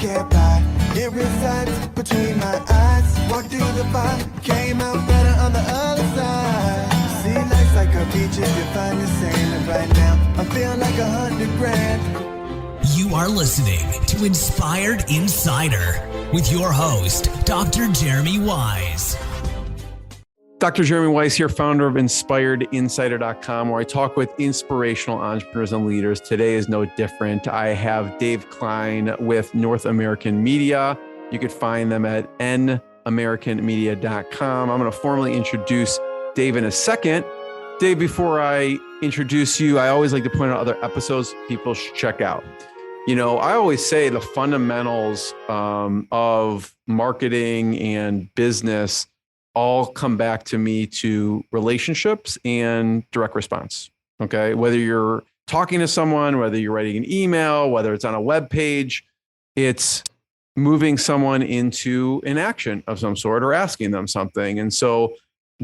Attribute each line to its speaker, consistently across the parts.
Speaker 1: get by. It resides between my eyes. Walk through the fire, came out better on the other side. See, life's like a beach if you find the sand. And right now, I feel like 100 grand.
Speaker 2: You are listening to Inspired Insider with your host, Dr. Jeremy Weisz.
Speaker 3: Dr. Jeremy Weisz here, founder of InspiredInsider.com, where I talk with inspirational entrepreneurs and leaders. Today is no different. I have Dave Klein with North American Media. You could find them at NAmericanMedia.com. I'm going to formally introduce Dave in a second. Dave, before I introduce you, I always like to point out other episodes people should check out. You know, I always say the fundamentals of marketing and business all come back to me to relationships and direct response. Okay. Whether you're talking to someone, whether you're writing an email, whether it's on a web page, it's moving someone into an action of some sort or asking them something. And so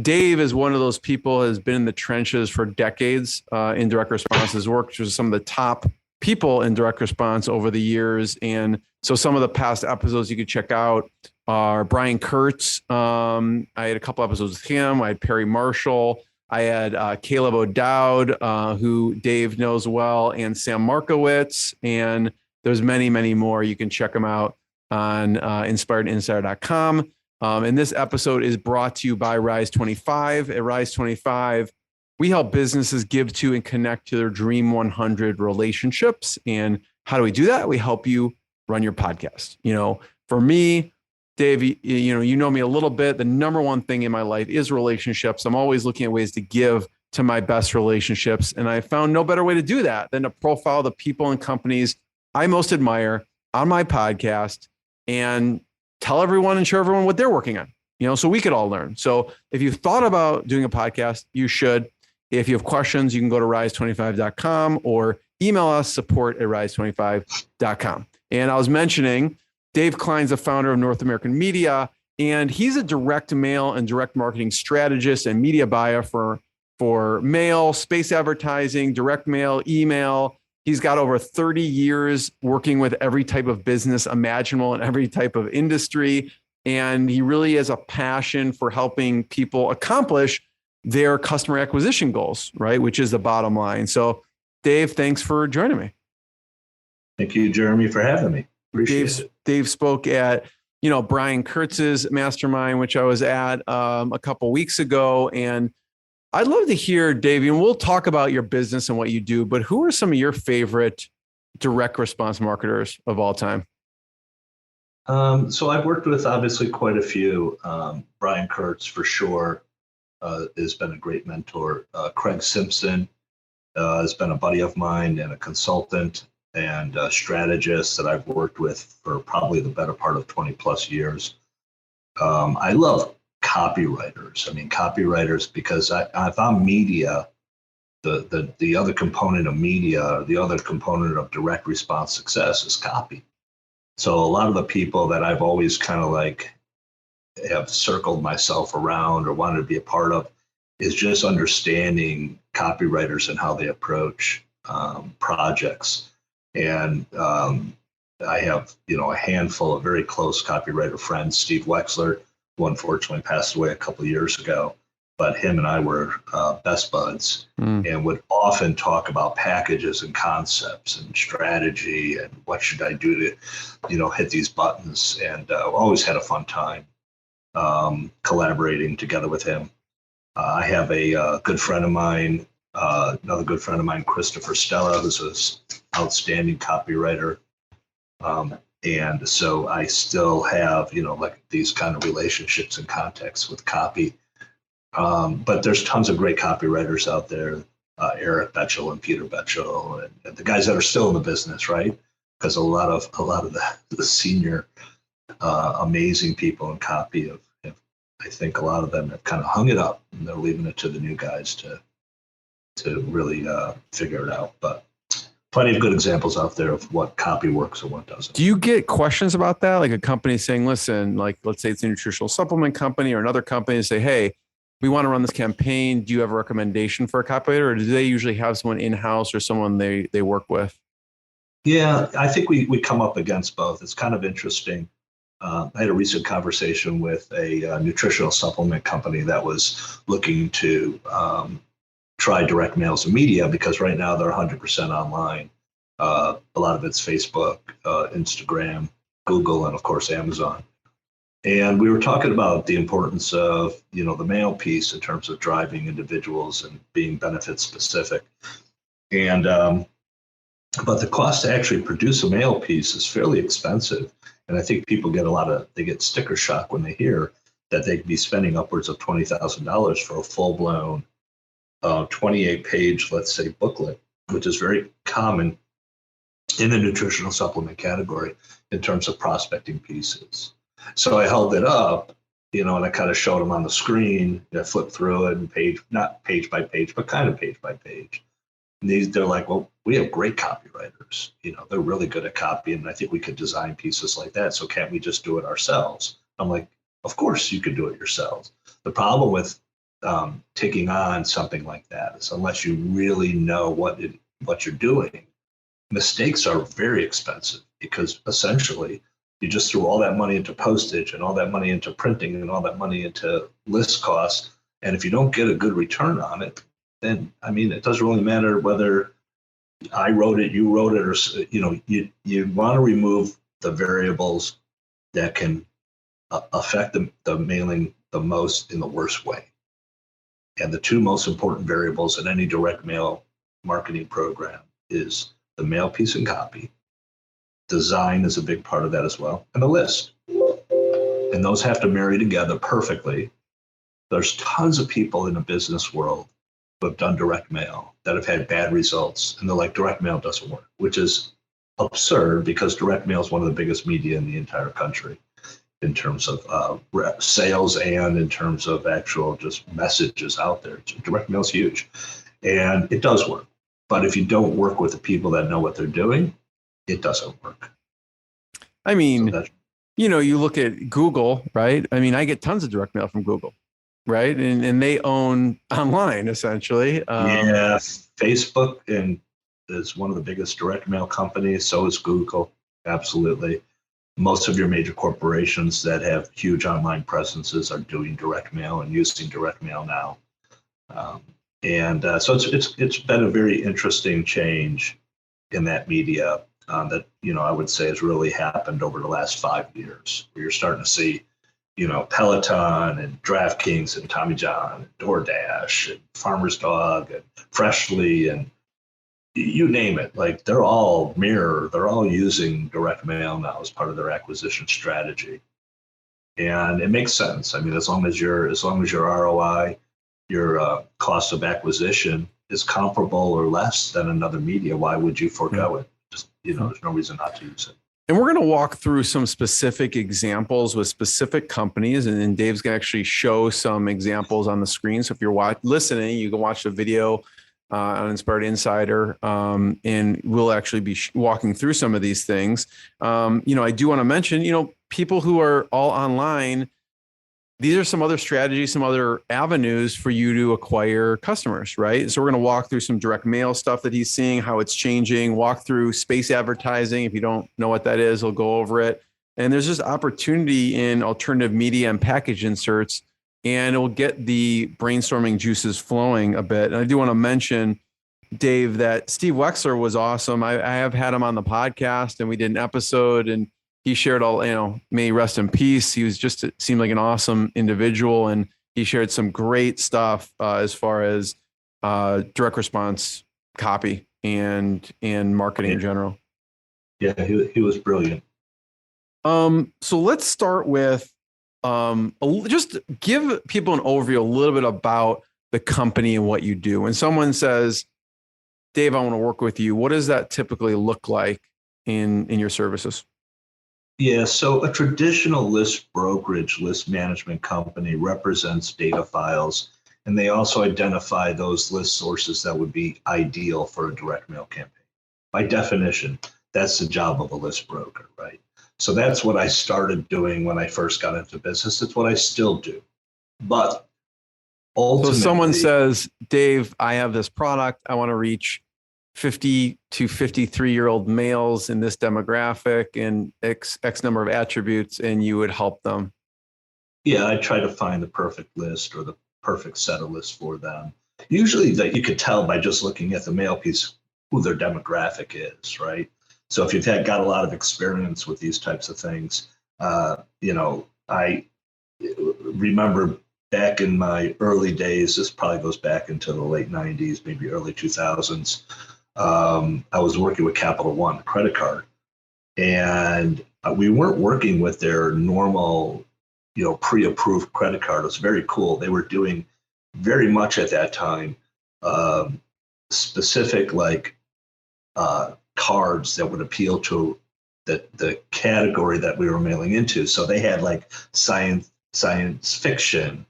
Speaker 3: Dave is one of those people has been in the trenches for decades in direct response, has worked with some of the top people in direct response over the years. And so some of the past episodes you could check out are Brian Kurtz. I had a couple episodes with him. I had Perry Marshall. I had Caleb O'Dowd, who Dave knows well, and Sam Markowitz. And there's many, many more. You can check them out on InspiredInsider.com. And this episode is brought to you by Rise 25. At Rise 25, we help businesses give to and connect to their Dream 100 relationships. And how do we do that? We help you run your podcast. You know, for me, Dave, you know me a little bit. The number one thing in my life is relationships. I'm always looking at ways to give to my best relationships. And I found no better way to do that than to profile the people and companies I most admire on my podcast and tell everyone and show everyone what they're working on, you know, so we could all learn. So if you've thought about doing a podcast, you should. If you have questions, you can go to rise25.com or email us support@rise25.com. And I was mentioning Dave Klein's the founder of North American Media, and he's a direct mail and direct marketing strategist and media buyer for mail, space advertising, direct mail, email. He's got over 30 years working with every type of business imaginable in every type of industry. And he really has a passion for helping people accomplish their customer acquisition goals, right? Which is the bottom line. So Dave, thanks for joining me.
Speaker 4: Thank you, Jeremy, for having me. Appreciate it.
Speaker 3: Dave spoke at, Brian Kurtz's mastermind, which I was at a couple weeks ago. And I'd love to hear, Dave, and we'll talk about your business and what you do, but who are some of your favorite direct response marketers of all time?
Speaker 4: So I've worked with obviously quite a few. Brian Kurtz, for sure, has been a great mentor. Craig Simpson has been a buddy of mine and a consultant and a strategist that I've worked with for probably the better part of 20 plus years. I love copywriters. I mean, copywriters, because if I'm media, the other component of media, the other component of direct response success is copy. So a lot of the people that I've always kind of like have circled myself around or wanted to be a part of is just understanding copywriters and how they approach projects. And I have, a handful of very close copywriter friends. Steve Wexler, who unfortunately passed away a couple of years ago, but him and I were best buds and would often talk about packages and concepts and strategy and what should I do to, hit these buttons. And always had a fun time collaborating together with him. I have a good friend of mine, another good friend of mine, Christopher Stella, who's an outstanding copywriter. And so I still have, like these kind of relationships and contacts with copy. But there's tons of great copywriters out there, Eric Betchel and Peter Betchel, and the guys that are still in the business, right? Because a lot of the senior, amazing people in copy have, I think a lot of them have kind of hung it up, and they're leaving it to the new guys to really figure it out. But plenty of good examples out there of what copy works and what doesn't.
Speaker 3: Do you get questions about that? Like a company saying, listen, like let's say it's a nutritional supplement company or another company say, hey, we want to run this campaign. Do you have a recommendation for a copywriter, or do they usually have someone in-house or someone they work with?
Speaker 4: Yeah, I think we come up against both. It's kind of interesting. I had a recent conversation with a nutritional supplement company that was looking to try direct mails and media, because right now they're 100% online. A lot of it's Facebook, Instagram, Google, and of course, Amazon. And we were talking about the importance of, the mail piece in terms of driving individuals and being benefit specific. And, but the cost to actually produce a mail piece is fairly expensive. And I think people they get sticker shock when they hear that they could be spending upwards of $20,000 for a full-blown 28-page, let's say, booklet, which is very common in the nutritional supplement category in terms of prospecting pieces. So I held it up, and I kind of showed them on the screen. I flipped through it and not page by page, but kind of page by page. And they're like, well, we have great copywriters. They're really good at copy, and I think we could design pieces like that. So can't we just do it ourselves? I'm like, of course you could do it yourselves. The problem with taking on something like that is, unless you really know what you're doing, mistakes are very expensive, because essentially you just threw all that money into postage and all that money into printing and all that money into list costs. And if you don't get a good return on it, then, it doesn't really matter whether I wrote it, you wrote it, or, you want to remove the variables that can affect the mailing the most in the worst way. And the two most important variables in any direct mail marketing program is the mail piece and copy. Design is a big part of that as well, and the list. And those have to marry together perfectly. There's tons of people in the business world who have done direct mail that have had bad results, and they're like, direct mail doesn't work, which is absurd, because direct mail is one of the biggest media in the entire country in terms of sales and in terms of actual just messages out there. Direct mail is huge, and it does work. But if you don't work with the people that know what they're doing, it doesn't work.
Speaker 3: You look at Google, right? I get tons of direct mail from Google, right? And they own online, essentially.
Speaker 4: Facebook is one of the biggest direct mail companies. So is Google. Absolutely. Most of your major corporations that have huge online presences are doing direct mail and using direct mail now. So it's been a very interesting change in that media that I would say has really happened over the last 5 years, where you're starting to see Peloton and DraftKings and Tommy John and DoorDash and Farmer's Dog and Freshly and you name it. Like, they're all using direct mail now as part of their acquisition strategy, and it makes sense. As long as your ROI, your cost of acquisition is comparable or less than another media, why would you forego it? Just, there's no reason not to use it.
Speaker 3: And we're going to walk through some specific examples with specific companies, and then Dave's going to actually show some examples on the screen. So if you're listening, you can watch the video on Inspired Insider, and we'll actually be walking through some of these things. I do want to mention, people who are all online, these are some other strategies, some other avenues for you to acquire customers, right? So we're going to walk through some direct mail stuff that he's seeing, how it's changing, walk through space advertising. If you don't know what that is, we'll go over it. And there's just opportunity in alternative media and package inserts, and it will get the brainstorming juices flowing a bit. And I do want to mention, Dave, that Steve Wexler was awesome. I have had him on the podcast, and we did an episode, and he shared all, may he rest in peace. He was seemed like an awesome individual, and he shared some great stuff as far as direct response copy and marketing in general.
Speaker 4: Yeah, he was brilliant.
Speaker 3: So let's start with just give people an overview a little bit about the company and what you do. When someone says, Dave, I want to work with you, what does that typically look like in your services?
Speaker 4: Yeah, so a traditional list brokerage, list management company represents data files, and they also identify those list sources that would be ideal for a direct mail campaign. By definition, that's the job of a list broker, right? So that's what I started doing when I first got into business. It's what I still do. But ultimately,
Speaker 3: so someone says, Dave, I have this product. I want to reach 50 to 53-year-old males in this demographic and X number of attributes, and you would help them?
Speaker 4: Yeah, I try to find the perfect list or the perfect set of lists for them. Usually that you could tell by just looking at the mail piece who their demographic is, right? So if you've got a lot of experience with these types of things, I remember back in my early days, this probably goes back into the late 90s, maybe early 2000s. I was working with Capital One credit card, and we weren't working with their normal, pre-approved credit card. It was very cool. They were doing very much at that time specific cards that would appeal to the category that we were mailing into. So they had like science fiction,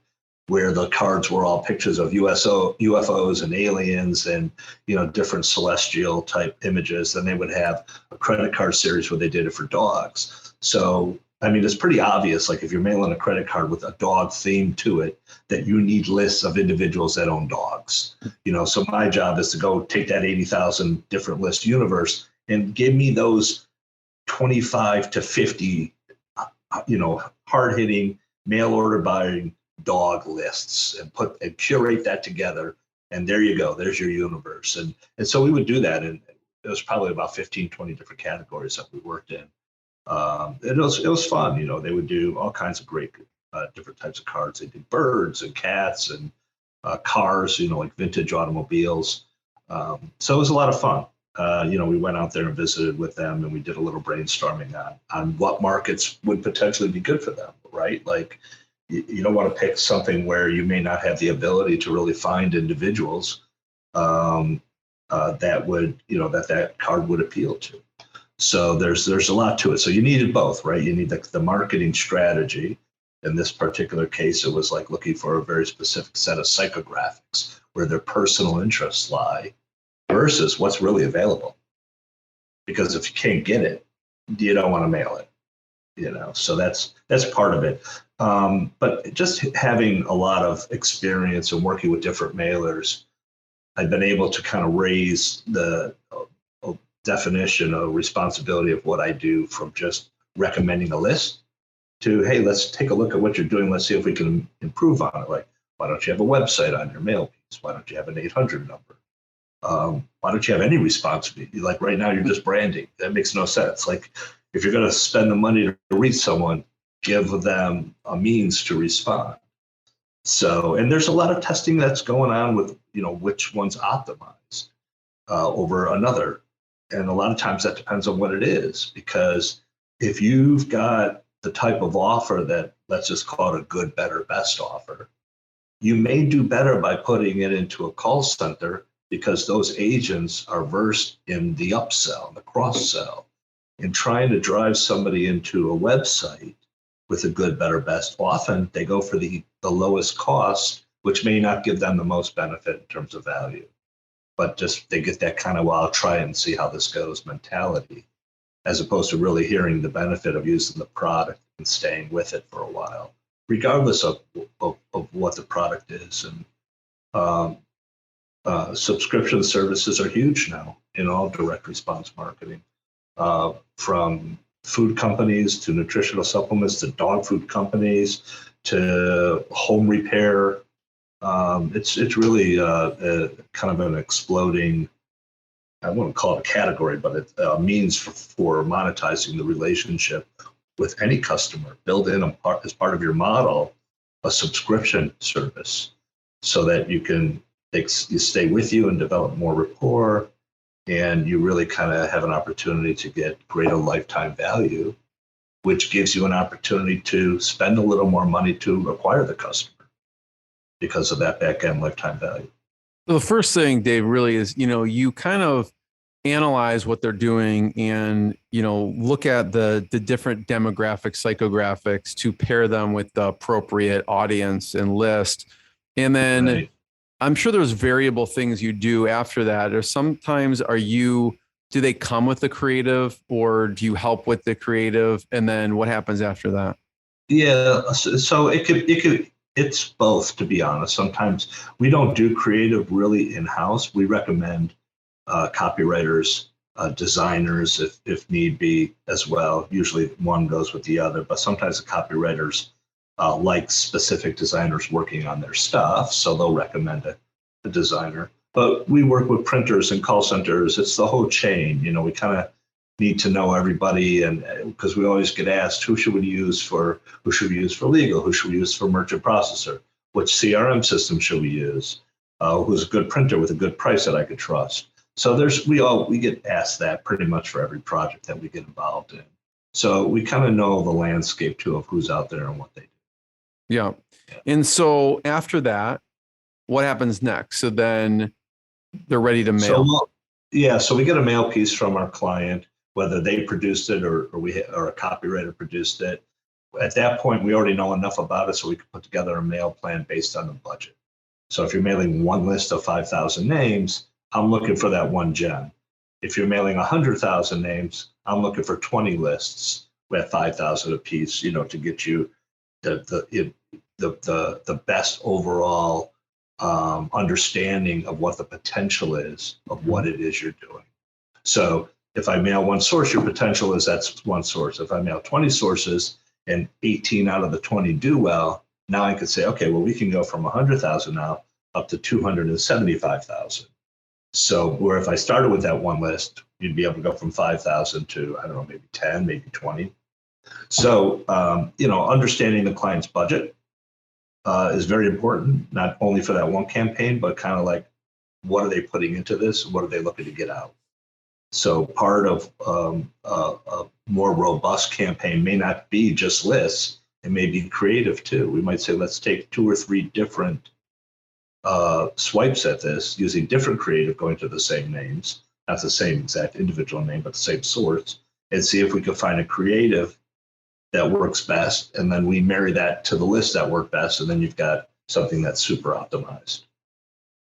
Speaker 4: where the cards were all pictures of UFOs and aliens and, different celestial type images. Then they would have a credit card series where they did it for dogs. So, it's pretty obvious, like if you're mailing a credit card with a dog theme to it, that you need lists of individuals that own dogs. So my job is to go take that 80,000 different list universe and give me those 25 to 50, hard-hitting, mail order buying dog lists and curate that together. And there you go. There's your universe. And so we would do that. And it was probably about 15, 20 different categories that we worked in. It was fun. They would do all kinds of great different types of cards. They did birds and cats and cars, like vintage automobiles. So it was a lot of fun. We went out there and visited with them, and we did a little brainstorming on what markets would potentially be good for them, right? Like, you don't want to pick something where you may not have the ability to really find individuals that would, that card would appeal to. So there's a lot to it. So you needed both, right? You need the marketing strategy. In this particular case, it was like looking for a very specific set of psychographics where their personal interests lie versus what's really available. Because if you can't get it, you don't want to mail it. So that's part of it. But just having a lot of experience and working with different mailers, I've been able to kind of raise the definition of responsibility of what I do from just recommending a list to, hey, let's take a look at what you're doing. Let's see if we can improve on it. Like, why don't you have a website on your mail piece? Why don't you have an 800 number? Why don't you have any responsibility? Like right now, you're just branding. That makes no sense. Like, if you're going to spend the money to reach someone, give them a means to respond. So, and there's a lot of testing that's going on with, which one's optimized over another. And a lot of times that depends on what it is, because if you've got the type of offer that, let's just call it a good, better, best offer, you may do better by putting it into a call center because those agents are versed in the upsell, the cross sell, and trying to drive somebody into a website with a good, better, best. Often they go for the lowest cost, which may not give them the most benefit in terms of value. But just they get that kind of, well, I'll try and see how this goes mentality, as opposed to really hearing the benefit of using the product and staying with it for a while, regardless of what the product is. And subscription services are huge now in all direct response marketing, from food companies to nutritional supplements to dog food companies to home repair. It's really kind of an exploding, I wouldn't call it a category, but it's a means for monetizing the relationship with any customer. Build in as part of your model a subscription service so that you stay with you and develop more rapport, and you really kind of have an opportunity to get greater lifetime value, which gives you an opportunity to spend a little more money to acquire the customer because of that back end lifetime value.
Speaker 3: So the first thing, Dave, really is, you kind of analyze what they're doing and, look at the different demographic psychographics to pair them with the appropriate audience and list. And then right. I'm sure there's variable things you do after that. Or sometimes do they come with the creative, or do you help with the creative? And then what happens after that?
Speaker 4: Yeah. So it's both, to be honest. Sometimes we don't do creative really in-house. We recommend copywriters, designers, if need be as well. Usually one goes with the other, but sometimes the copywriters like specific designers working on their stuff, so they'll recommend a designer. But we work with printers and call centers. It's the whole chain. We kind of need to know everybody, and because we always get asked, who should we use for legal? Who should we use for merchant processor? Which CRM system should we use? Who's a good printer with a good price that I could trust? So we get asked that pretty much for every project that we get involved in. So we kind of know the landscape too of who's out there and what they do.
Speaker 3: Yeah. And so after that, what happens next? So then they're ready to mail.
Speaker 4: So we get a mail piece from our client, whether they produced it or a copywriter produced it. At that point, we already know enough about it so we can put together a mail plan based on the budget. So if you're mailing one list of 5,000 names, I'm looking for that one gem. If you're mailing 100,000 names, I'm looking for 20 lists at 5,000 a piece, to get you the best overall understanding of what the potential is of what it is you're doing. So if I mail one source, your potential is that's one source. If I mail 20 sources and 18 out of the 20 do well, now I could say, okay, well, we can go from 100,000 now up to 275,000. So where if I started with that one list, you'd be able to go from 5,000 to, I don't know, maybe 10, maybe 20. So, understanding the client's budget is very important, not only for that one campaign, but kind of like, what are they putting into this? What are they looking to get out? So part of a more robust campaign may not be just lists. It may be creative too. We might say, let's take 2 or 3 different swipes at this using different creative going to the same names, not the same exact individual name, but the same source, and see if we can find a creative that works best. And then we marry that to the list that work best. And then you've got something that's super optimized.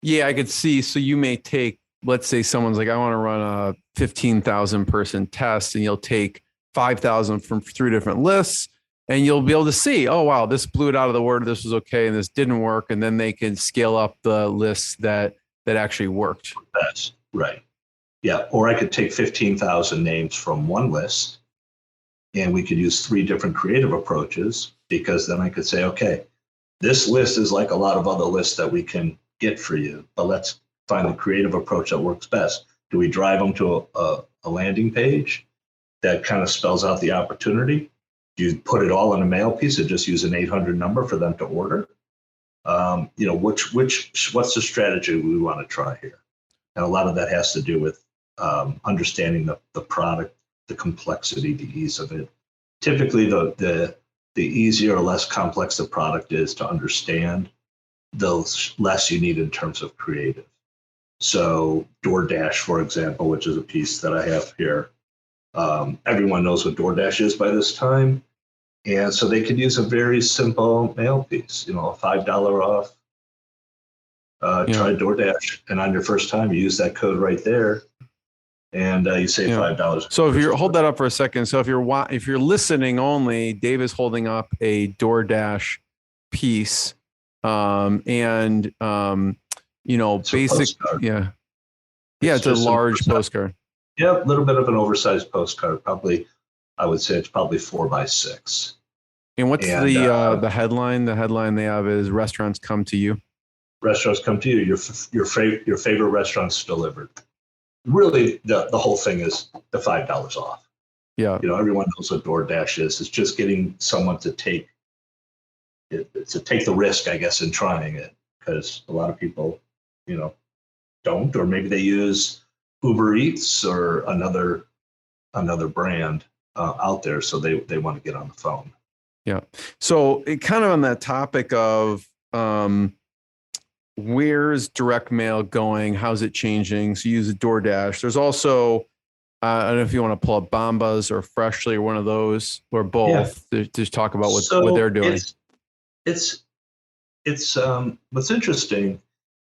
Speaker 3: Yeah, I could see. So you may take, let's say someone's like, I want to run a 15,000 person test, and you'll take 5,000 from 3 different lists, and you'll be able to see, oh, wow, this blew it out of the water. This was okay. And this didn't work. And then they can scale up the lists that actually worked.
Speaker 4: That's right. Yeah. Or I could take 15,000 names from one list, and we could use 3 different creative approaches, because then I could say, okay, this list is like a lot of other lists that we can get for you, but let's find the creative approach that works best. Do we drive them to a landing page that kind of spells out the opportunity? Do you put it all in a mail piece and just use an 800 number for them to order? What's the strategy we want to try here? And a lot of that has to do with understanding the product, the complexity, the ease of it. Typically, the easier or less complex the product is to understand, the less you need in terms of creative. So DoorDash, for example, which is a piece that I have here, everyone knows what DoorDash is by this time. And so they could use a very simple mail piece, a $5 off. Try DoorDash, and on your first time, you use that code right there, and you save $5.
Speaker 3: So if you hold that up for a second, so if you're listening only, Dave is holding up a DoorDash piece, basic, it's a large postcard.
Speaker 4: Yeah, a little bit of an oversized postcard. Probably, I would say it's probably 4 by 6.
Speaker 3: And what's the headline? The headline they have is "Restaurants come to you."
Speaker 4: Restaurants come to you. Your favorite restaurants delivered. Really, the whole thing is the $5 off.
Speaker 3: Yeah.
Speaker 4: Everyone knows what DoorDash is. It's just getting someone to take the risk, I guess, in trying it, because a lot of people, don't, or maybe they use Uber Eats or another brand out there, so they want to get on the phone.
Speaker 3: Yeah. So it kind of on that topic of where's direct mail going? How's it changing? So you use a DoorDash. There's also, I don't know if you want to pull up Bombus or Freshly or one of those, or both. Yeah. Just talk about what they're doing.
Speaker 4: It's what's interesting,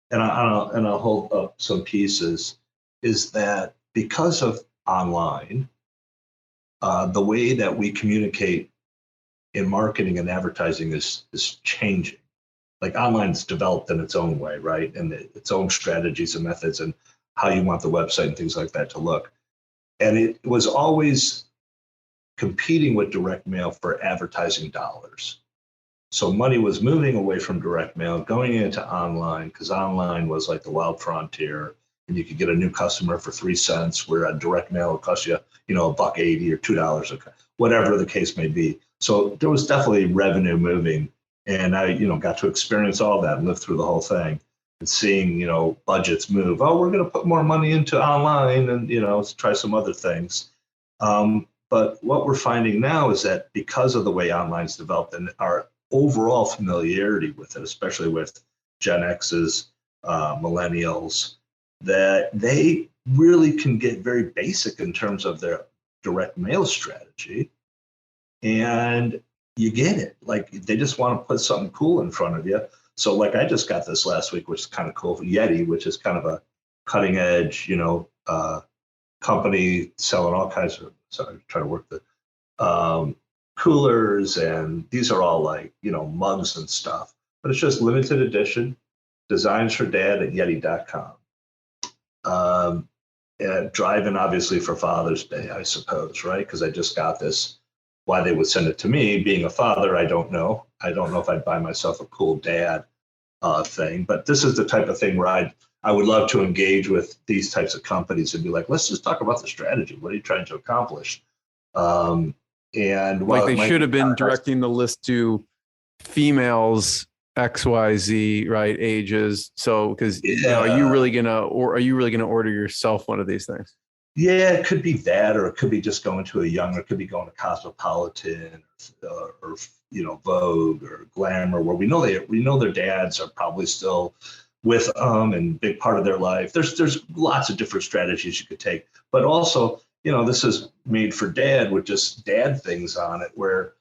Speaker 4: and I'll hold up some pieces, is that because of online, the way that we communicate in marketing and advertising is changing. Like online is developed in its own way, right? And its own strategies and methods. And how you want the website and things like that to look. And it was always competing with direct mail for advertising dollars. So money was moving away from direct mail, going into online, because online was like the wild frontier, and you could get a new customer for 3 cents, where a direct mail would cost you, $1.80 or $2, whatever the case may be. So there was definitely revenue moving, and I, got to experience all that and live through the whole thing, and seeing, budgets move. Oh, we're going to put more money into online, and let's try some other things. But what we're finding now is that because of the way online's developed and our overall familiarity with it, especially with Gen X's, millennials, that they really can get very basic in terms of their direct mail strategy. And you get it. Like, they just want to put something cool in front of you. So like, I just got this last week, which is kind of cool, Yeti, which is kind of a cutting edge, company selling all kinds of, sorry, trying to work the coolers, and these are all like, mugs and stuff, but it's just limited edition, designs for dad at yeti.com. And driving obviously for Father's Day, I suppose, right? Because I just got this. Why they would send it to me, being a father, I don't know. I don't know if I'd buy myself a cool dad thing, but this is the type of thing where I would love to engage with these types of companies and be like, let's just talk about the strategy. What are you trying to accomplish? And
Speaker 3: like, they should have been directing the list to females XYZ, right, ages. So, because are you really gonna order yourself one of these things?
Speaker 4: Yeah, it could be that, or it could be just going to it could be going to Cosmopolitan, or Vogue or Glamour, where we know their dads are probably still with them and big part of their life. There's lots of different strategies you could take, but also, this is made for dad with just dad things on it, where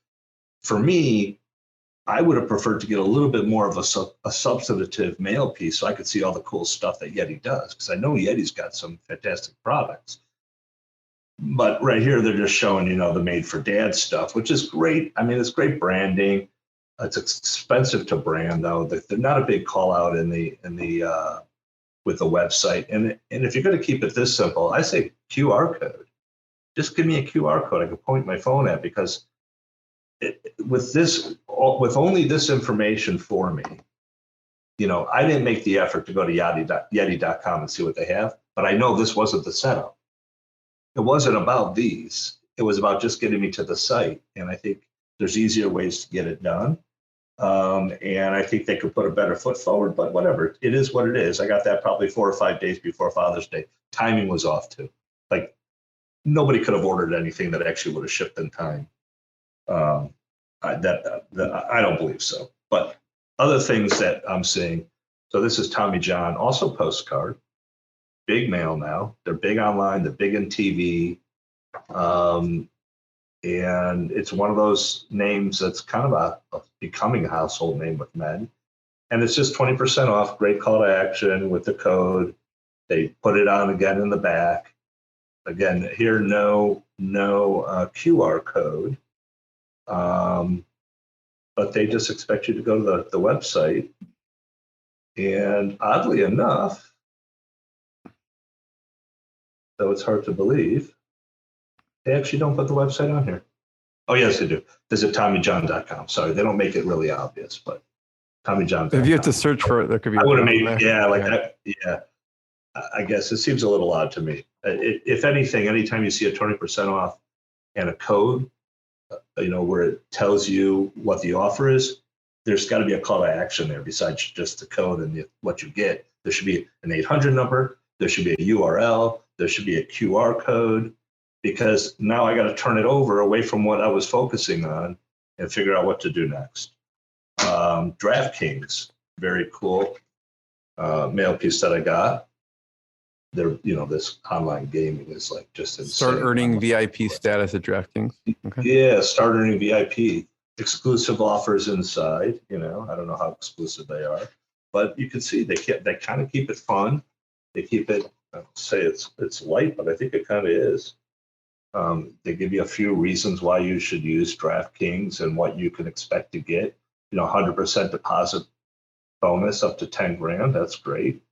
Speaker 4: for me, I would have preferred to get a little bit more of a substantive mail piece so I could see all the cool stuff that Yeti does, because I know Yeti's got some fantastic products. But right here, they're just showing, the made for dad stuff, which is great. I mean, it's great branding. It's expensive to brand, though. They're not a big call out with the website. And if you're going to keep it this simple, I say QR code. Just give me a QR code I can point my phone at, because with only this information for me, I didn't make the effort to go to yeti.com and see what they have, but I know this wasn't the setup. It wasn't about these. It was about just getting me to the site. And I think there's easier ways to get it done. And I think they could put a better foot forward, but whatever. It is what it is. I got that probably 4 or 5 days before Father's Day. Timing was off too. Like, nobody could have ordered anything that actually would have shipped in time. I don't believe so. But other things that I'm seeing. So this is Tommy John, also postcard, big mail now. They're big online. They're big in TV. And it's one of those names that's kind of a becoming a household name with men. And it's just 20% off. Great call to action with the code. They put it on again in the back. Again, here, no QR code. But they just expect you to go to the website. And oddly enough, though it's hard to believe, they actually don't put the website on here. Oh, yes, they do. Visit TommyJohn.com. Sorry, they don't make it really obvious, but TommyJohn.com.
Speaker 3: If you have to search for it, there could be.
Speaker 4: I would have made, I guess it seems a little odd to me. If anything, anytime you see a 20% off and a code, where it tells you what the offer is, there's got to be a call to action there besides just the code and what you get. There should be an 800 number. There should be a URL. There should be a QR code, because now I got to turn it over away from what I was focusing on and figure out what to do next. DraftKings, very cool mail piece that I got. They're, this online gaming is like just insane.
Speaker 3: Start earning VIP status at DraftKings. Okay.
Speaker 4: Yeah, start earning VIP. Exclusive offers inside. I don't know how exclusive they are, but you can see they kind of keep it fun. They keep it. I don't say it's light, but I think it kind of is. They give you a few reasons why you should use DraftKings and what you can expect to get. 100% deposit bonus up to $10,000. That's great.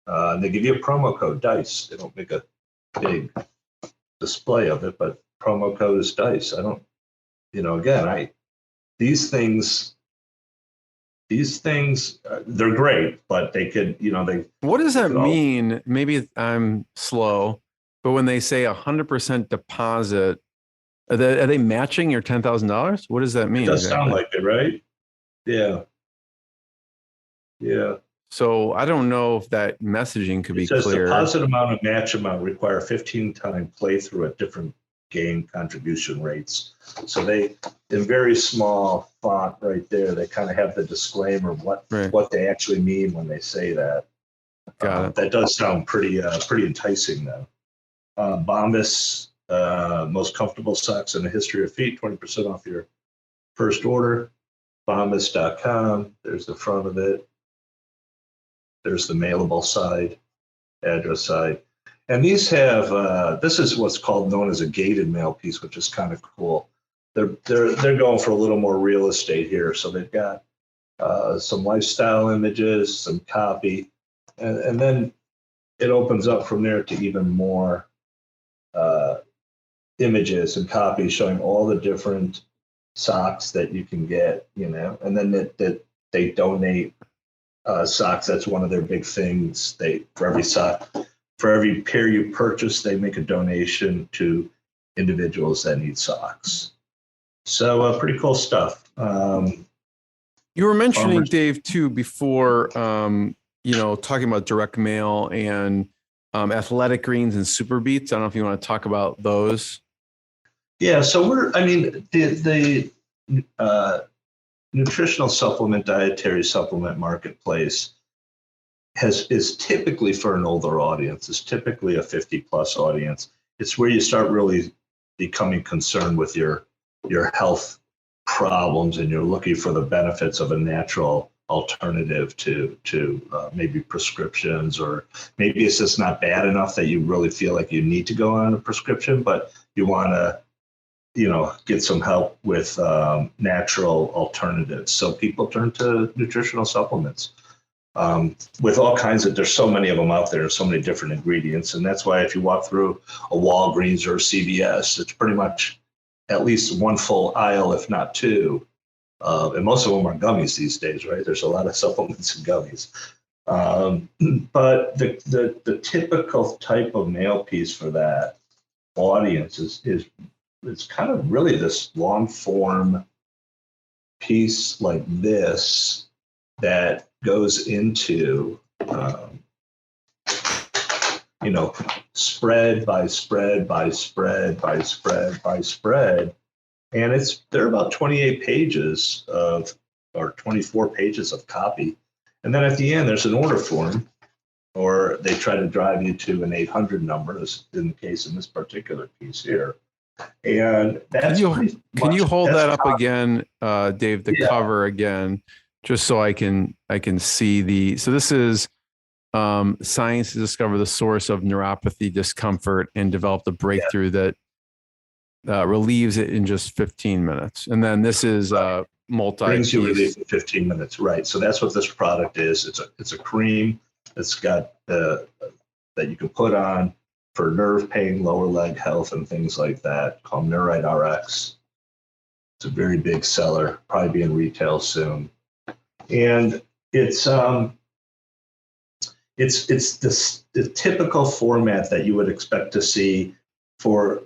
Speaker 4: And they give you a promo code, DICE. They don't make a big display of it, but promo code is DICE. Again, these things, they're great, but they could,
Speaker 3: What does that mean? Maybe I'm slow, but when they say 100% deposit, are they matching your $10,000? What does that mean?
Speaker 4: It does sound like it, right? Yeah. Yeah.
Speaker 3: So I don't know if that messaging could be
Speaker 4: clear. It says deposit amount and match amount require 15-time playthrough at different game contribution rates. So they, in very small font right there, they kind of have the disclaimer what they actually mean when they say that.
Speaker 3: Got it.
Speaker 4: That does sound pretty enticing though. Bombus, most comfortable socks in the history of feet, 20% off your first order. Bombus.com. There's the front of it. There's the mailable side, address side. And these have, this is what's known as a gated mail piece, which is kind of cool. They're going for a little more real estate here. So they've got some lifestyle images, some copy, and then it opens up from there to even more images and copies showing all the different socks that you can get, and then that they donate socks. That's one of their big things. For every pair you purchase, they make a donation to individuals that need socks. So pretty cool stuff.
Speaker 3: You were mentioning, Dave, too, before, talking about direct mail and athletic greens and super beats. I don't know if you want to talk about those.
Speaker 4: Yeah. So the nutritional supplement, dietary supplement marketplace is typically for an older audience. It's typically a 50+ audience. It's where you start really becoming concerned with your health problems, and you're looking for the benefits of a natural alternative to maybe prescriptions, or maybe it's just not bad enough that you really feel like you need to go on a prescription, but you want to get some help with natural alternatives. So people turn to nutritional supplements with all kinds of, there's so many of them out there, so many different ingredients. And that's why if you walk through a Walgreens or a CVS, it's pretty much at least one full aisle, if not two. And most of them are gummies these days, right? There's a lot of supplements and gummies. But the typical type of mail piece for that audience is kind of really this long form piece like this that goes into, spread by spread by spread by spread by spread. And they're about 28 pages or 24 pages of copy. And then at the end, there's an order form, or they try to drive you to an 800 number, as in the case in this particular piece here. And that's
Speaker 3: can you hold that up again, Dave, the cover again, just so I can see so this is science to discover the source of neuropathy discomfort and develop the breakthrough that relieves it in just 15 minutes. And then this is
Speaker 4: brings you relief in 15 minutes. Right. So that's what this product is. It's a cream that's got that you can put on for nerve pain, lower leg health, and things like that, called Neurite RX. It's a very big seller, probably be in retail soon. And it's the typical format that you would expect to see for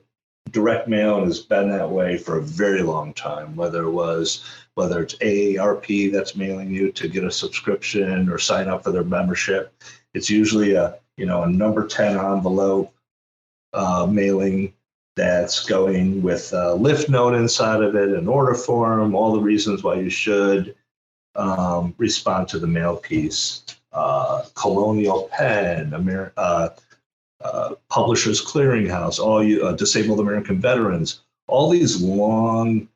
Speaker 4: direct mail, and has been that way for a very long time, whether it's AARP that's mailing you to get a subscription or sign up for their membership. It's usually a number 10 envelope mailing that's going with a lift note inside of it, an order form, all the reasons why you should respond to the mail piece. Colonial Penn, Publishers Clearinghouse, all you disabled American veterans, all these long-standing,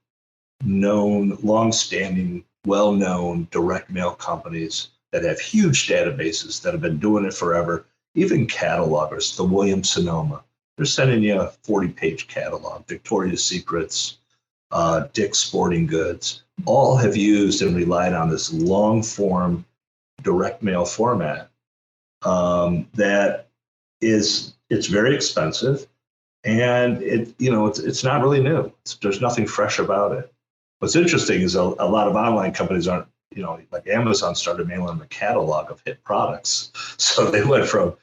Speaker 4: well-known direct mail companies that have huge databases that have been doing it forever. Even catalogers, the Williams-Sonoma, they're sending you a 40-page catalog. Victoria's Secrets, Dick's Sporting Goods, all have used and relied on this long-form direct mail format. that it's very expensive, and it's not really new. There's nothing fresh about it. What's interesting is a lot of online companies aren't, like Amazon started mailing a catalog of hit products. So they went from,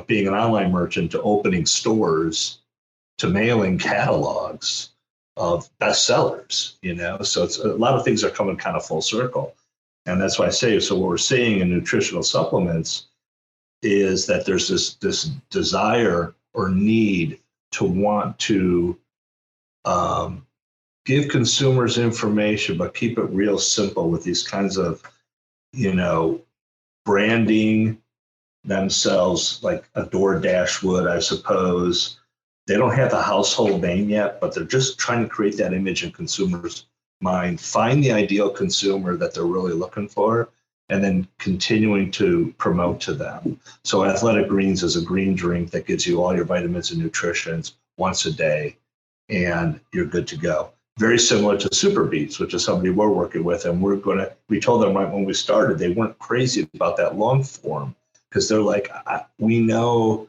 Speaker 4: being an online merchant to opening stores to mailing catalogs of bestsellers, so it's a lot of things are coming kind of full circle. And that's why I say, so what we're seeing in nutritional supplements is that there's this desire or need to want to give consumers information, but keep it real simple with these kinds of, branding themselves like a DoorDash would, I suppose. They don't have the household name yet, but they're just trying to create that image in consumers' mind, find the ideal consumer that they're really looking for, and then continuing to promote to them. So Athletic Greens is a green drink that gives you all your vitamins and nutrients once a day, and you're good to go. Very similar to Super Beets, which is somebody we're working with, and we told them right when we started, they weren't crazy about that long form, because they're like, we know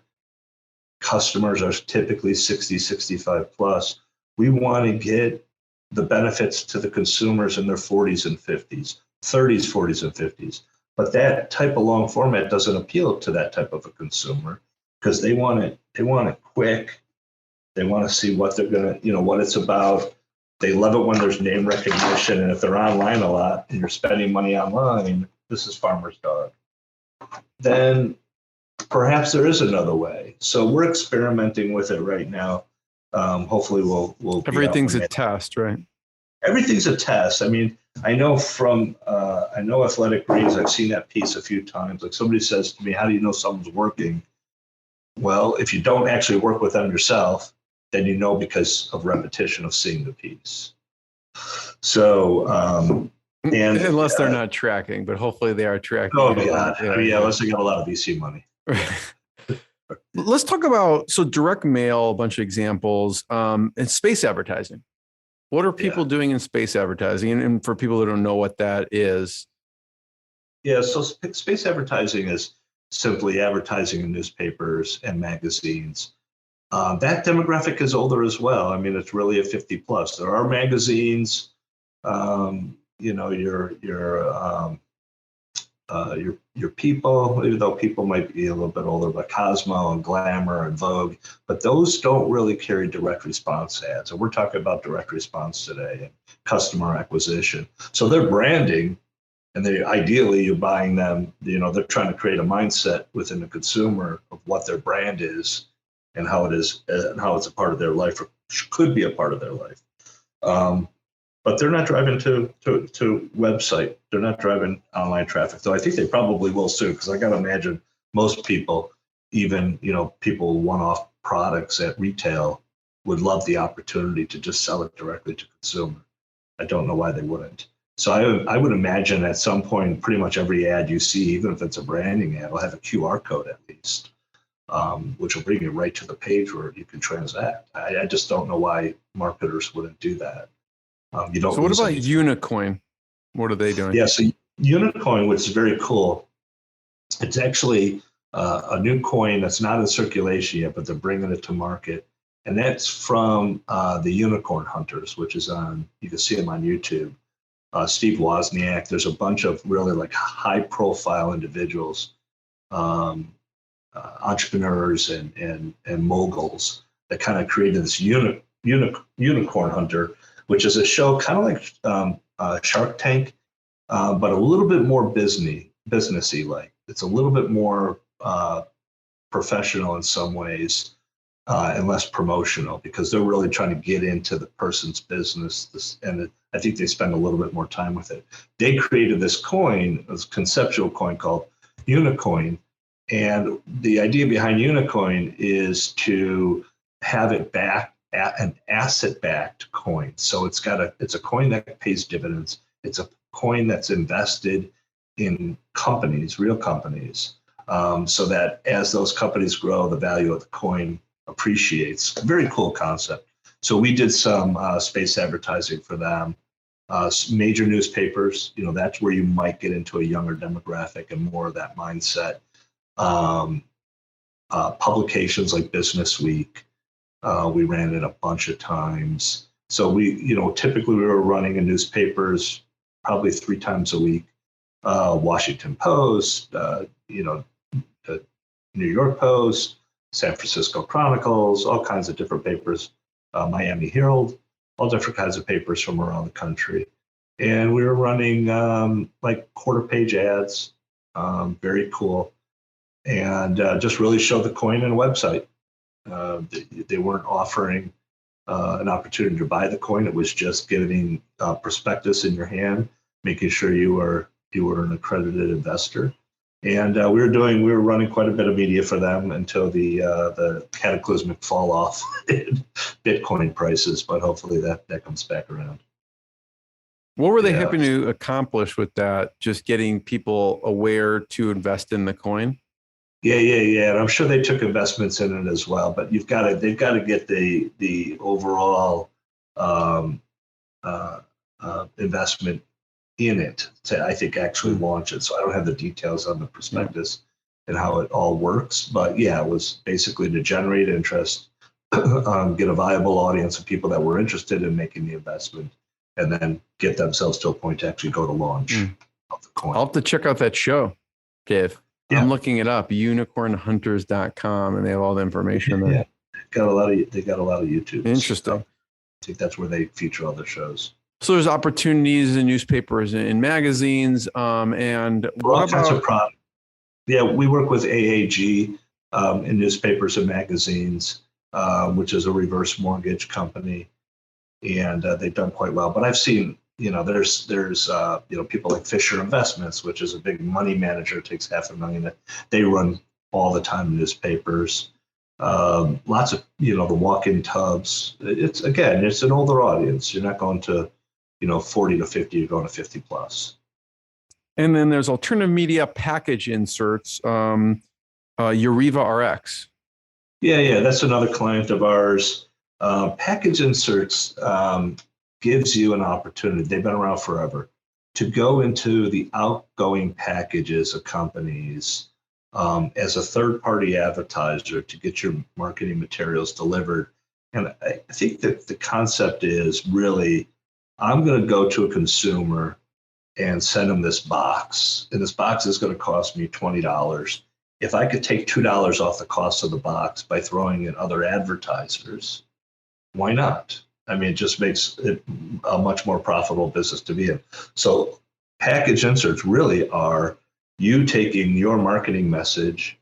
Speaker 4: customers are typically 60, 65 plus. We want to get the benefits to the consumers in their 40s and 50s, 30s, 40s, and 50s. But that type of long format doesn't appeal to that type of a consumer, because they want it quick. They want to see what they're going to, what it's about. They love it when there's name recognition. And if they're online a lot and you're spending money online, this is Farmer's Dog, then perhaps there is another way. So we're experimenting with it right now. Hopefully we'll
Speaker 3: everything's a test, right?
Speaker 4: Everything's a test. I mean, I know Athletic Greens, I've seen that piece a few times. Like somebody says to me, how do you know someone's working? Well, if you don't actually work with them yourself, then you know because of repetition of seeing the piece. So, and
Speaker 3: unless they're not tracking, but hopefully they are tracking.
Speaker 4: Oh God, unless they got a lot of VC money.
Speaker 3: Let's talk about, so direct mail, a bunch of examples, and space advertising. What are people doing in space advertising? And for people who don't know what that is.
Speaker 4: Yeah, so space advertising is simply advertising in newspapers and magazines. That demographic is older as well. I mean, it's really a 50 plus. There are magazines, your people, even though people might be a little bit older, but Cosmo and Glamour and Vogue, but those don't really carry direct response ads. And we're talking about direct response today and customer acquisition. So they're branding, and ideally you're buying them, they're trying to create a mindset within the consumer of what their brand is and how it is, and how it's a part of their life, or could be a part of their life. But they're not driving to website. They're not driving online traffic, though I think they probably will soon, because I got to imagine most people, even people one-off products at retail, would love the opportunity to just sell it directly to consumer. I don't know why they wouldn't. So I would imagine at some point, pretty much every ad you see, even if it's a branding ad, will have a QR code at least, which will bring you right to the page where you can transact. I just don't know why marketers wouldn't do that.
Speaker 3: So what about Unicoin? What are they doing?
Speaker 4: Yeah, so Unicoin, which is very cool, it's actually a new coin that's not in circulation yet, but they're bringing it to market. And that's from the Unicorn Hunters, which is you can see them on YouTube. Steve Wozniak, there's a bunch of really like high profile individuals, entrepreneurs and moguls that kind of created this Unicorn Hunter, which is a show kind of like Shark Tank, but a little bit more businessy. Like it's a little bit more professional in some ways, and less promotional, because they're really trying to get into the person's business. And I think they spend a little bit more time with it. They created this coin, this conceptual coin called Unicoin. And the idea behind Unicoin is to have it back an asset-backed coin. So it's a coin that pays dividends. It's a coin that's invested in companies, real companies, so that as those companies grow, the value of the coin appreciates. Very cool concept. So we did some space advertising for them. Major newspapers, that's where you might get into a younger demographic and more of that mindset. Publications like Business Week. We ran it a bunch of times. So typically we were running in newspapers probably 3 times a week. Washington Post, New York Post, San Francisco Chronicles, all kinds of different papers, Miami Herald, all different kinds of papers from around the country. And we were running like quarter-page ads, very cool, and just really showed the coin and website. They weren't offering an opportunity to buy the coin. It was just getting prospectus in your hand, making sure you were an accredited investor. And we were running quite a bit of media for them until the cataclysmic fall off in Bitcoin prices. But hopefully that comes back around.
Speaker 3: What were they hoping to accomplish with that? Just getting people aware to invest in the coin?
Speaker 4: Yeah. And I'm sure they took investments in it as well. But they've got to get the overall investment in it to, I think, actually launch it. So I don't have the details on the prospectus and how it all works. But yeah, it was basically to generate interest, get a viable audience of people that were interested in making the investment, and then get themselves to a point to actually go to launch of the coin.
Speaker 3: I'll have to check out that show, Dave. Yeah. I'm looking it up, unicornhunters.com, and they have all the information there. Yeah,
Speaker 4: they got a lot of YouTube.
Speaker 3: Interesting.
Speaker 4: So I think that's where they feature all their shows.
Speaker 3: So there's opportunities in newspapers and magazines, and
Speaker 4: all kinds of products. Yeah, we work with AAG in newspapers and magazines, which is a reverse mortgage company, and they've done quite well. But I've seen, there's people like Fisher Investments, which is a big money manager, takes $500,000. They run all the time in newspapers. Lots of the walk-in tubs. It's an older audience. You're not going to 40 to 50, you're going to 50 plus.
Speaker 3: And then there's alternative media package inserts, Uriva RX.
Speaker 4: Yeah, that's another client of ours. Package inserts gives you an opportunity. They've been around forever to go into the outgoing packages of companies as a third-party advertiser to get your marketing materials delivered. And I think that the concept is really, I'm going to go to a consumer and send them this box, and this box is going to cost me $20. If I could take $2 off the cost of the box by throwing in other advertisers, why not? I mean, it just makes it a much more profitable business to be in. So package inserts really are you taking your marketing message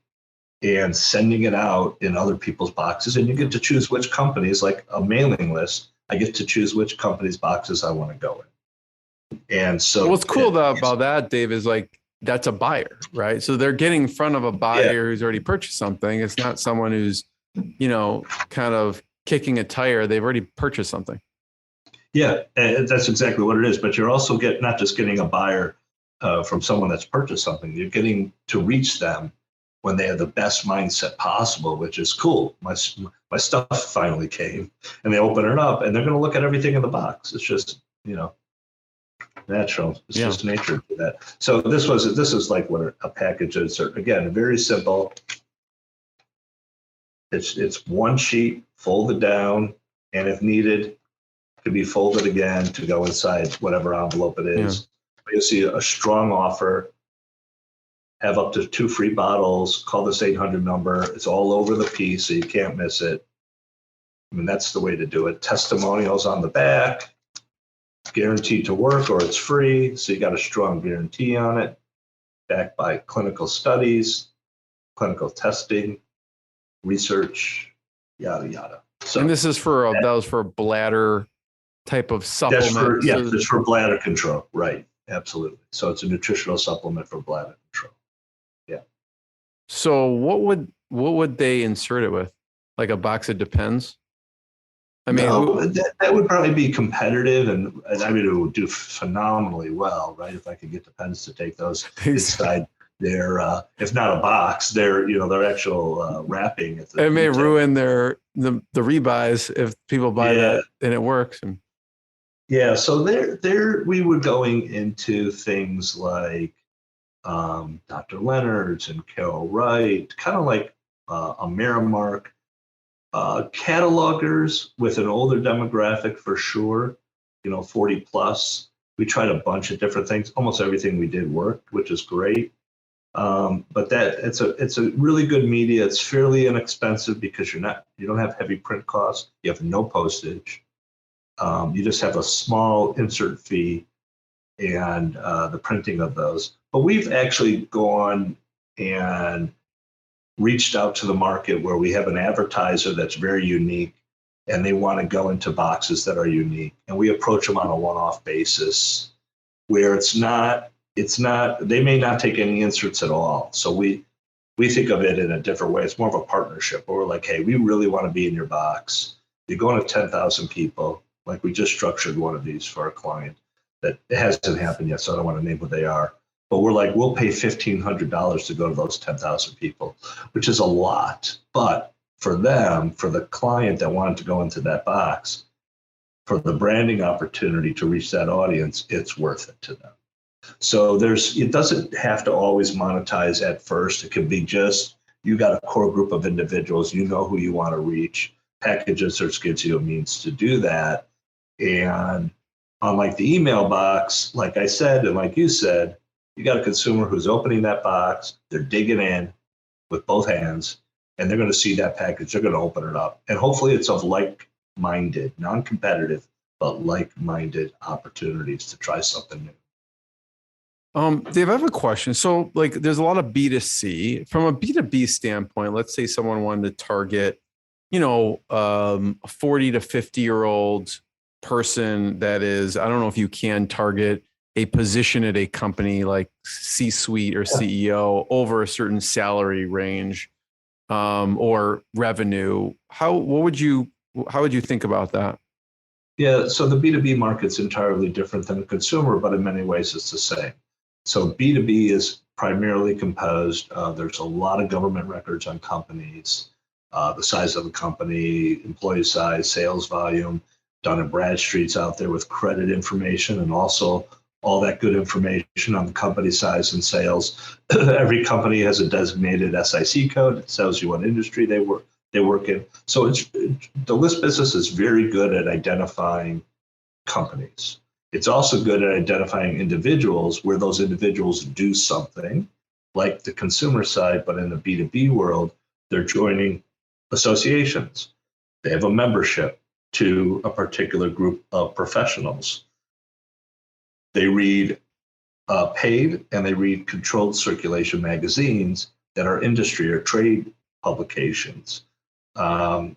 Speaker 4: and sending it out in other people's boxes, and you get to choose which companies, like a mailing list. I get to choose which company's boxes I want to go in. And so
Speaker 3: what's cool about that, Dave, is like, that's a buyer, right? So they're getting in front of a buyer who's already purchased something. It's not someone who's, kind of kicking a tire. They've already purchased something.
Speaker 4: Yeah, that's exactly what it is. But you're also not just getting a buyer from someone that's purchased something. You're getting to reach them when they have the best mindset possible, which is cool. My stuff finally came, and they open it up, and they're going to look at everything in the box. It's just, natural. It's just nature to that. So this is like what a package insert. Again, very simple. It's one sheet folded down, and if needed, could be folded again to go inside whatever envelope it is. Yeah. You'll see a strong offer. Have up to 2 free bottles. Call this 800 number. It's all over the piece, so you can't miss it. I mean, that's the way to do it. Testimonials on the back. Guaranteed to work, or it's free. So you got a strong guarantee on it. Backed by clinical studies, clinical testing, research, yada yada. So,
Speaker 3: and this is for that was for a bladder type of supplement.
Speaker 4: It's for bladder control, right? Absolutely. So it's a nutritional supplement for bladder control. Yeah.
Speaker 3: So what would they insert it with? Like a box of Depends? I mean,
Speaker 4: that would probably be competitive, and I mean, it would do phenomenally well, right? If I could get Depends to take those inside their, if not a box, their actual wrapping.
Speaker 3: It may ruin the rebuys if people buy that and it works.
Speaker 4: Yeah, so there we were going into things like Dr. Leonard's and Carol Wright, kind of like a Miramark. Catalogers with an older demographic for sure, 40 plus. We tried a bunch of different things. Almost everything we did worked, which is great. But it's a really good media. It's fairly inexpensive because you don't have heavy print costs. You have no postage. You just have a small insert fee and the printing of those. But we've actually gone and reached out to the market where we have an advertiser that's very unique and they want to go into boxes that are unique. And we approach them on a one-off basis where they may not take any inserts at all. So we think of it in a different way. It's more of a partnership where we're like, hey, we really want to be in your box. You're going to 10,000 people. Like we just structured one of these for a client that it hasn't happened yet, so I don't want to name what they are. But we're like, we'll pay $1,500 to go to those 10,000 people, which is a lot. But for them, for the client that wanted to go into that box, for the branding opportunity to reach that audience, it's worth it to them. So it doesn't have to always monetize at first. It can be just, you got a core group of individuals, you know who you want to reach. Package inserts gives you a means to do that. And unlike the email box, like I said, and like you said, you got a consumer who's opening that box, they're digging in with both hands, and they're going to see that package, they're going to open it up. And hopefully it's of like-minded, non-competitive, but like-minded opportunities to try something new.
Speaker 3: Dave, I have a question. So like there's a lot of B2C. From a B2B standpoint, let's say someone wanted to target, a 40 to 50-year-old person that is, I don't know if you can target a position at a company like C-suite or CEO over a certain salary range or revenue. How would you think about that?
Speaker 4: Yeah, so the B2B market's entirely different than the consumer, but in many ways it's the same. So B2B is primarily composed of, there's a lot of government records on companies, the size of the company, employee size, sales volume, Dun & Bradstreet's out there with credit information and also all that good information on the company size and sales. Every company has a designated SIC code. It tells you what industry they work in. So the list business is very good at identifying companies. It's also good at identifying individuals where those individuals do something like the consumer side, but in the B2B world, they're joining associations. They have a membership to a particular group of professionals. They read paid and they read controlled circulation magazines that are industry or trade publications. And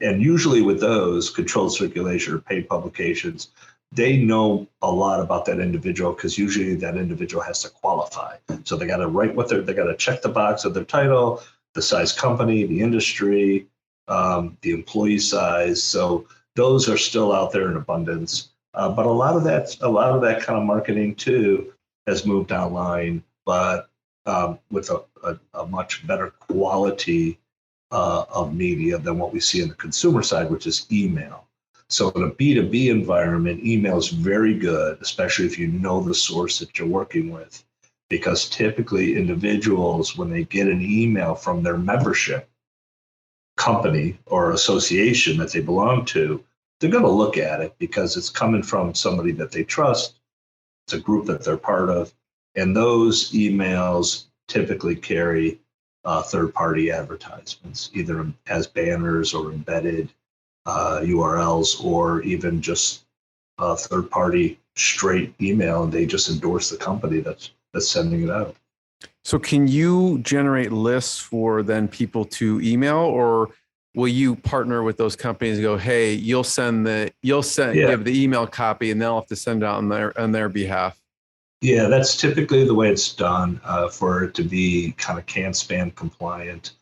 Speaker 4: usually with those controlled circulation or paid publications, they know a lot about that individual because usually that individual has to qualify. So they got to write they got to check the box of their title, the size company, the industry, the employee size. So those are still out there in abundance. But a lot of that kind of marketing too has moved online, but with a much better quality of media than what we see in the consumer side, which is email. So in a B2B environment, email is very good, especially if you know the source that you're working with, because typically individuals, when they get an email from their membership company or association that they belong to, they're going to look at it because it's coming from somebody that they trust. It's a group that they're part of. And those emails typically carry third-party advertisements, either as banners or embedded URLs, or even just a third-party straight email, and they just endorse the company that's sending it out.
Speaker 3: So can you generate lists for then people to email, or will you partner with those companies and go, hey, give the email copy and they'll have to send it out on their behalf?
Speaker 4: Yeah, that's typically the way it's done for it to be kind of CAN-SPAN compliant.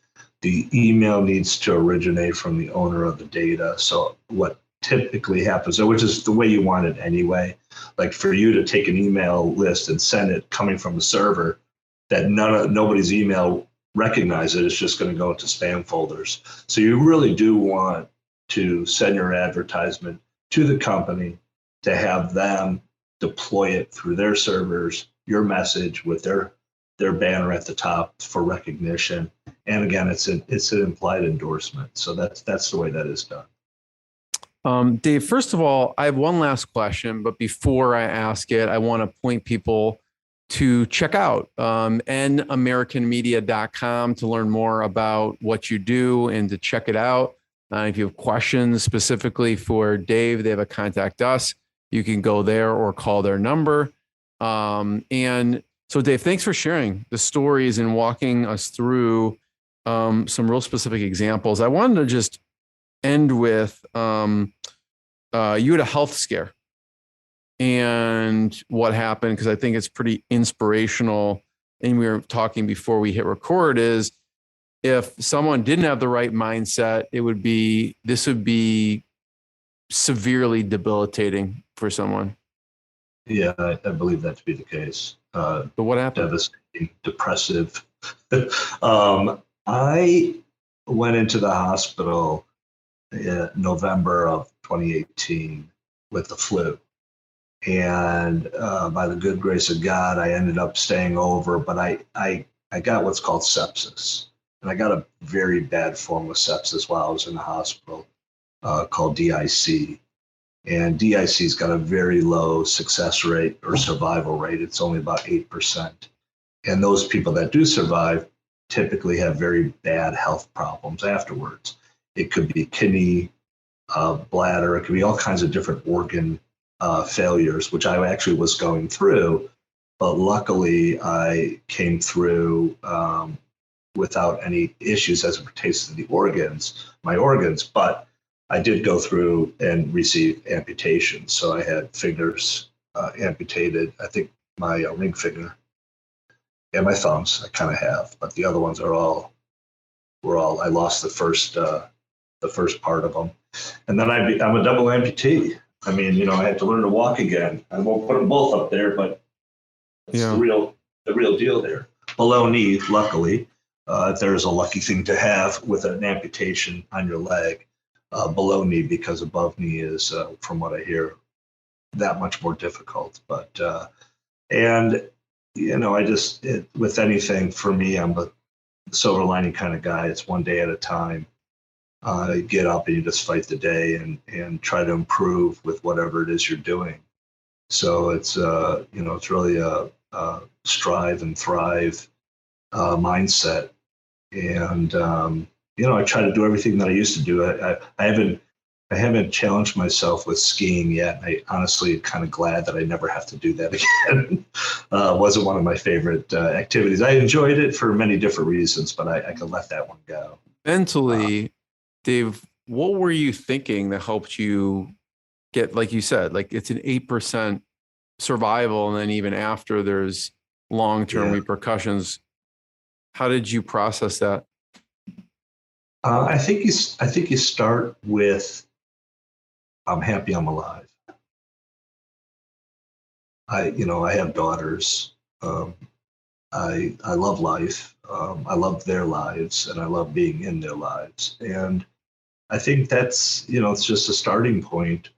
Speaker 4: The email needs to originate from the owner of the data. So what typically happens, which is the way you want it anyway, like for you to take an email list and send it coming from the server that nobody's email recognizes, it's just going to go into spam folders. So you really do want to send your advertisement to the company to have them deploy it through their servers your message with their banner at the top for recognition. And again, it's an implied endorsement. So that's the way that is done.
Speaker 3: Dave, first of all, I have one last question, but before I ask it, I want to point people to check out NAmericanMedia.com to learn more about what you do and to check it out. If you have questions specifically for Dave, they have a contact us. You can go there or call their number. And so, Dave, thanks for sharing the stories and walking us through some real specific examples. I wanted to just end with you had a health scare and what happened, because I think it's pretty inspirational. And we were talking before we hit record is if someone didn't have the right mindset, this would be severely debilitating for someone.
Speaker 4: Yeah, I believe that to be the case.
Speaker 3: But what happened?
Speaker 4: Devastating, depressive. I went into the hospital in November of 2018 with the flu. And by the good grace of God, I ended up staying over, but I got what's called sepsis. And I got a very bad form of sepsis while I was in the hospital called DIC. And DIC's got a very low success rate or survival rate. It's only about 8%. And those people that do survive typically have very bad health problems afterwards. It could be kidney, bladder, it could be all kinds of different organ failures, which I actually was going through. But luckily, I came through without any issues as it pertains to my organs. But I did go through and receive amputations. So I had fingers amputated. I think my ring finger and my thumbs I kind of have, but the other ones were all, I lost the first part of them. And then I'm a double amputee. I mean, I had to learn to walk again. I won't put them both up there, but it's the real deal there. Below knee, luckily, there's a lucky thing to have with an amputation on your leg. Below knee, because above knee is, from what I hear, that much more difficult. But with anything for me, I'm a silver lining kind of guy. It's one day at a time. You get up and you just fight the day and try to improve with whatever it is you're doing. So it's it's really a strive and thrive mindset. And I try to do everything that I used to do. I haven't challenged myself with skiing yet. I honestly am kind of glad that I never have to do that again. Wasn't one of my favorite activities. I enjoyed it for many different reasons, but I could let that one go.
Speaker 3: Mentally, Dave, what were you thinking that helped you get, like you said, like it's an 8% survival, and then even after there's long-term repercussions. How did you process that?
Speaker 4: I think you start with, I'm happy I'm alive. I have daughters. I love life. I love their lives, and I love being in their lives. And I think that's, it's just a starting point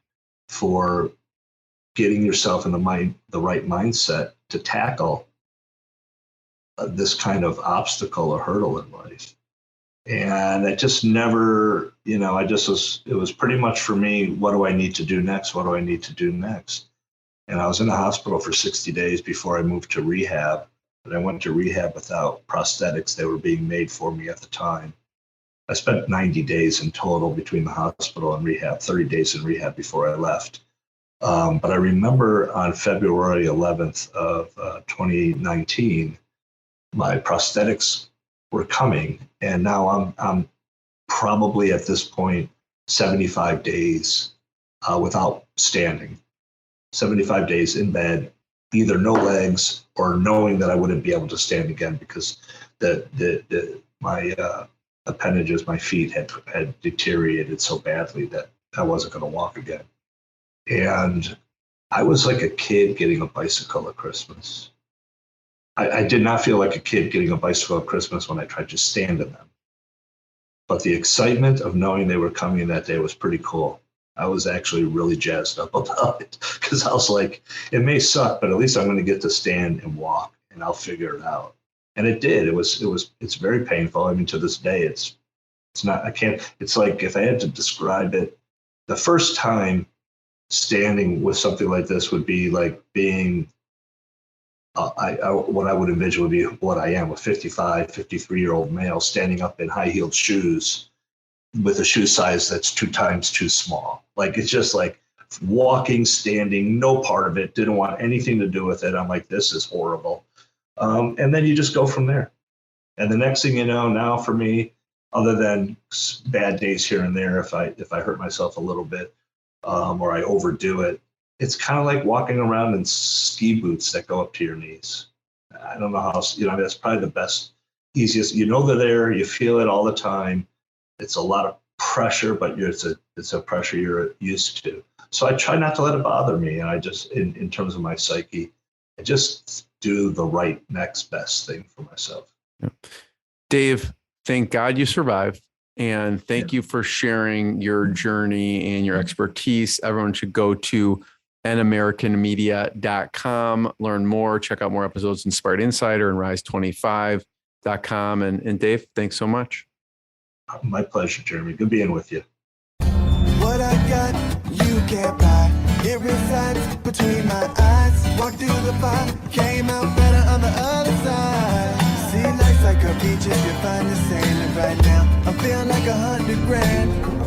Speaker 4: for getting yourself in the right mindset to tackle this kind of obstacle or hurdle in life. And it just never, it was pretty much for me, what do I need to do next? What do I need to do next? And I was in the hospital for 60 days before I moved to rehab. But I went to rehab without prosthetics. They were being made for me at the time. I spent 90 days in total between the hospital and rehab, 30 days in rehab before I left. But I remember on February 11th of 2019, my prosthetics were coming. And now I'm probably at this point 75 days without standing, 75 days in bed, either no legs or knowing that I wouldn't be able to stand again because my appendages, my feet had deteriorated so badly that I wasn't going to walk again. And I was like a kid getting a bicycle at Christmas. I did not feel like a kid getting a bicycle at Christmas when I tried to stand in them. But the excitement of knowing they were coming that day was pretty cool. I was actually really jazzed up about it because I was like, it may suck, but at least I'm going to get to stand and walk and I'll figure it out. And it did. It's very painful. I mean, to this day, it's not, I can't, it's like if I had to describe it, the first time standing with something like this would be like being, what I would envision would be what I am, a 55, 53-year-old male standing up in high-heeled shoes with a shoe size that's 2 times too small. Like, it's just like walking, standing, no part of it, didn't want anything to do with it. I'm like, this is horrible. And then you just go from there. And the next thing you know, now for me, other than bad days here and there, if I hurt myself a little bit or I overdo it, it's kind of like walking around in ski boots that go up to your knees. I don't know how else, that's probably the best, easiest. They're there, you feel it all the time. It's a lot of pressure, but it's a pressure you're used to. So I try not to let it bother me. And I just, in terms of my psyche, I just do the right next best thing for myself.
Speaker 3: Yeah. Dave, thank God you survived. And thank you for sharing your journey and your expertise. Everyone should go to anamericanmedia.com, learn more, check out more episodes, Inspired Insider and rise25.com. And Dave, thanks so much.
Speaker 4: My pleasure, Jeremy. Good being with you.
Speaker 1: What I got, you can't buy. It resides between my eyes. Walked through the fire, came out better on the other side. See, life's like a beach if you find the sand. And right now, I'm feeling like $100 grand.